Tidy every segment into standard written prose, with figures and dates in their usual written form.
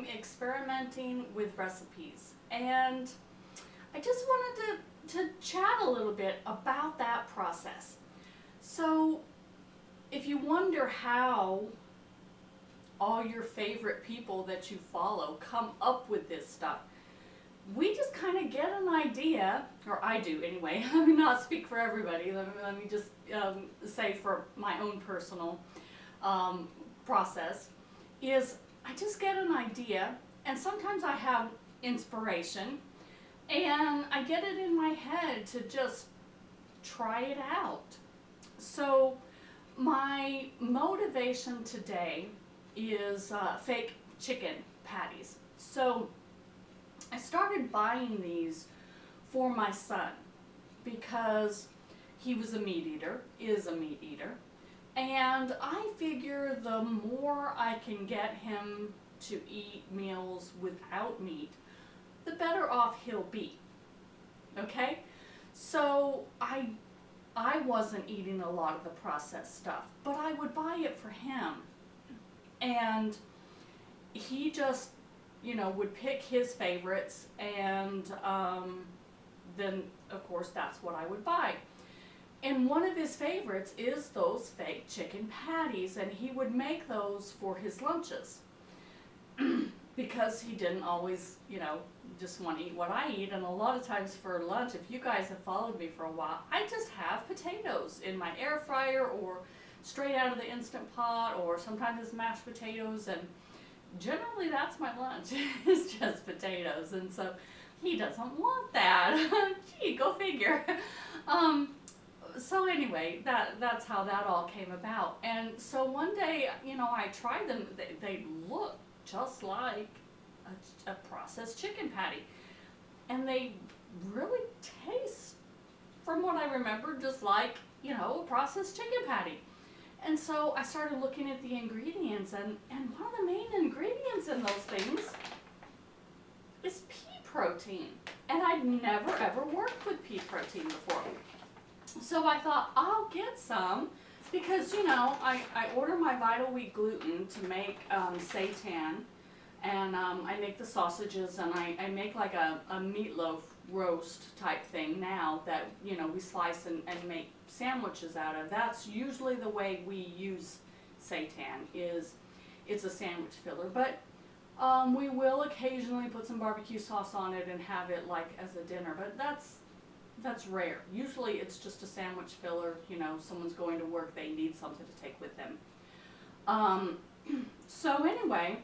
I'm experimenting with recipes, and I just wanted to chat a little bit about that process. So if you wonder how all your favorite people that you follow come up with this stuff, we just kind of get an idea, or I do anyway. Let me not speak for everybody. Let me just say for my own personal process is I just get an idea, and sometimes I have inspiration, and I get it in my head to just try it out. So my motivation today is fake chicken patties. So I started buying these for my son because he was a meat eater, is a meat eater, and I figure the more I can get him to eat meals without meat, the better off he'll be. Okay? So I wasn't eating a lot of the processed stuff, but I would buy it for him. And he just, would pick his favorites, and then of course that's what I would buy. And one of his favorites is those fake chicken patties, and he would make those for his lunches because he didn't always, just want to eat what I eat. And a lot of times for lunch, if you guys have followed me for a while, I just have potatoes in my air fryer or straight out of the Instant Pot, or sometimes it's mashed potatoes, and generally that's my lunch. It's just potatoes. And so he doesn't want that. Gee, go figure. So anyway, that's how that all came about. And so one day, I tried them. They look just like a processed chicken patty, and they really taste, from what I remember, just like a processed chicken patty. And so I started looking at the ingredients, and one of the main ingredients in those things is pea protein. And I'd never ever worked with pea protein before. So I thought I'll get some because, I order my Vital Wheat gluten to make seitan, and I make the sausages, and I make like a meatloaf roast type thing now that, we slice and make sandwiches out of. That's usually the way we use seitan, is it's a sandwich filler. But we will occasionally put some barbecue sauce on it and have it like as a dinner, but that's rare. Usually it's just a sandwich filler. Someone's going to work, they need something to take with them. So anyway,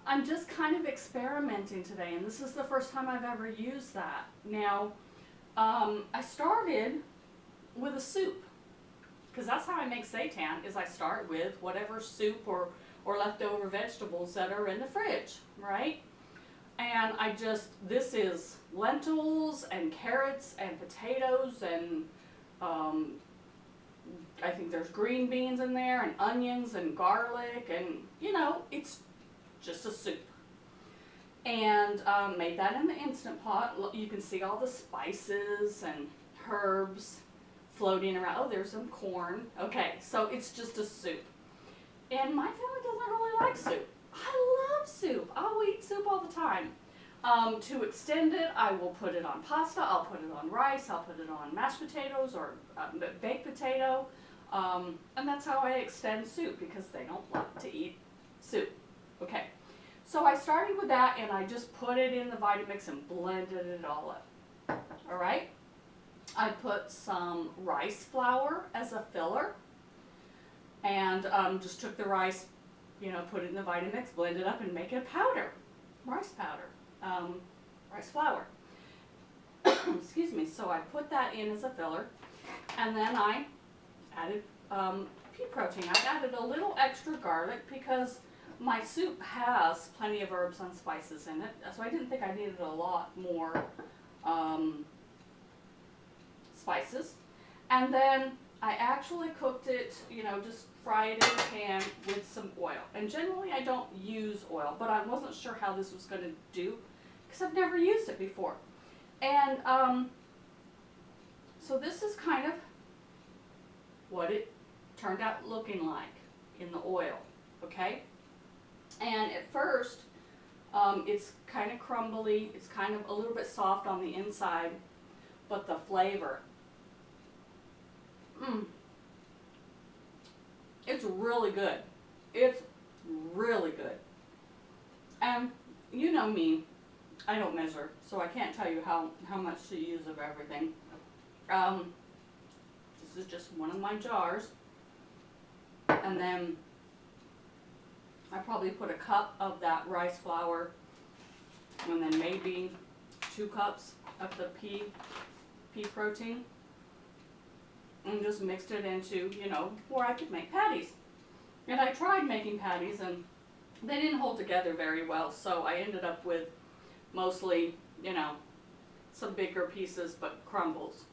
I'm just kind of experimenting today, and this is the first time I've ever used that. Now, I started with a soup, because that's how I make seitan, is I start with whatever soup or leftover vegetables that are in the fridge, right? And this is lentils and carrots and potatoes, and I think there's green beans in there, and onions and garlic, and it's just a soup. And made that in the Instant Pot. You can see all the spices and herbs floating around. Oh, there's some corn. Okay, so it's just a soup. And my family doesn't really like soup. I love soup. I'll eat soup all the time. To extend it, I will put it on pasta, I'll put it on rice, I'll put it on mashed potatoes or baked potato. And that's how I extend soup, because they don't like to eat soup. Okay, so I started with that, and I just put it in the Vitamix and blended it all up. All right, I put some rice flour as a filler, and just took the rice, put it in the Vitamix, blend it up, and make it a powder, rice powder, rice flour. Excuse me. So I put that in as a filler, and then I added pea protein. I added a little extra garlic because my soup has plenty of herbs and spices in it, so I didn't think I needed a lot more spices. And then I actually cooked it, just fried it in a pan with some oil. And generally I don't use oil, but I wasn't sure how this was going to do because I've never used it before. And so this is kind of what it turned out looking like in the oil, okay? And at first, It's kind of crumbly, it's kind of a little bit soft on the inside, but the flavor, it's really good. It's really good. And you know me, I don't measure, so I can't tell you how much to use of everything. This is just one of my jars. And then I probably put a cup of that rice flour, and then maybe 2 cups of the pea protein, and just mixed it into, you know, where I could make patties. And I tried making patties and they didn't hold together very well, so I ended up with mostly, you know, some bigger pieces but crumbles.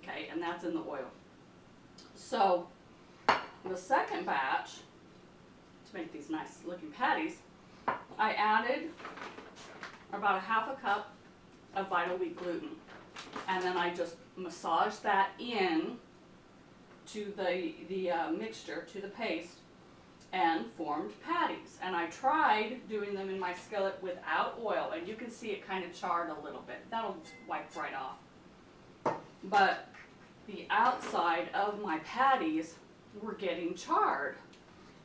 Okay, and that's in the oil. So the second batch, to make these nice looking patties, I added about 1/2 cup of vital wheat gluten, and then I just massaged that in to the mixture, to the paste, and formed patties. And I tried doing them in my skillet without oil, and you can see it kind of charred a little bit. That'll wipe right off. But the outside of my patties were getting charred,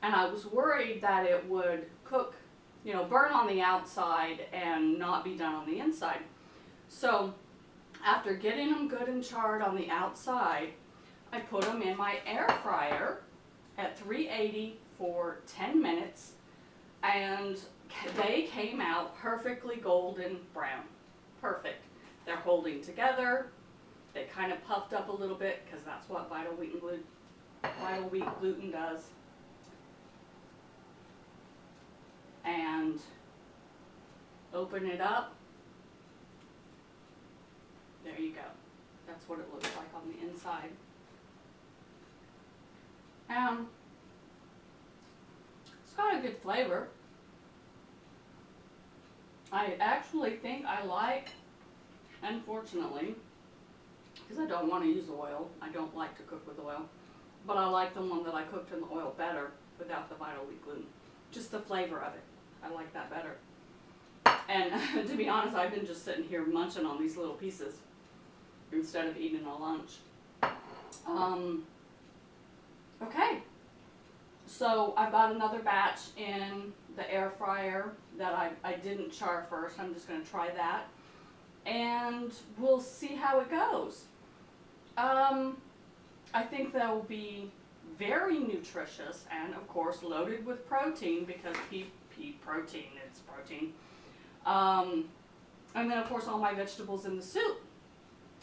and I was worried that it would cook, you know, burn on the outside and not be done on the inside. So after getting them good and charred on the outside, I put them in my air fryer at 380 for 10 minutes, and they came out perfectly golden brown. Perfect. They're holding together. They kind of puffed up a little bit because that's what vital wheat gluten does. And open it up. There you go. That's what it looks like on the inside. It's got a good flavor. I actually think I like, unfortunately, because I don't want to use oil, I don't like to cook with oil, but I like the one that I cooked in the oil better without the vital wheat gluten. Just the flavor of it. I like that better. And to be honest, I've been just sitting here munching on these little pieces instead of eating a lunch. Okay, so I've got another batch in the air fryer that I didn't char first. I'm just going to try that, and we'll see how it goes. I think they'll be very nutritious and, of course, loaded with protein, because pea protein, it's protein. And then, of course, all my vegetables in the soup.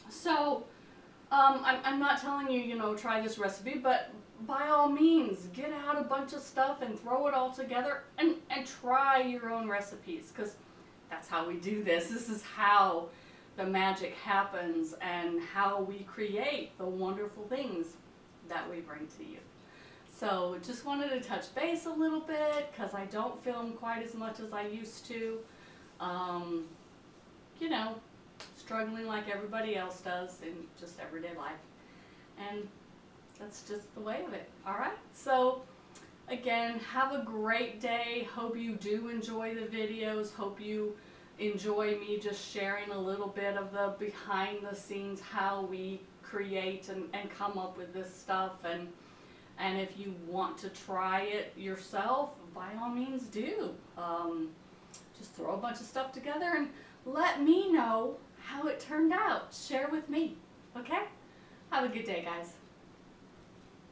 So I'm not telling you, you know, try this recipe, but by all means, get out a bunch of stuff and throw it all together and try your own recipes, because that's how we do this. This is how the magic happens and how we create the wonderful things that we bring to you. So just wanted to touch base a little bit, because I don't film quite as much as I used to. You know, struggling like everybody else does in just everyday life. And that's just the way of it. Alright, so again, have a great day. Hope you do enjoy the videos. Hope you enjoy me just sharing a little bit of the behind the scenes, how we create and come up with this stuff. And if you want to try it yourself, by all means do. Just throw a bunch of stuff together and let me know how it turned out. Share with me. Okay? Have a good day, guys.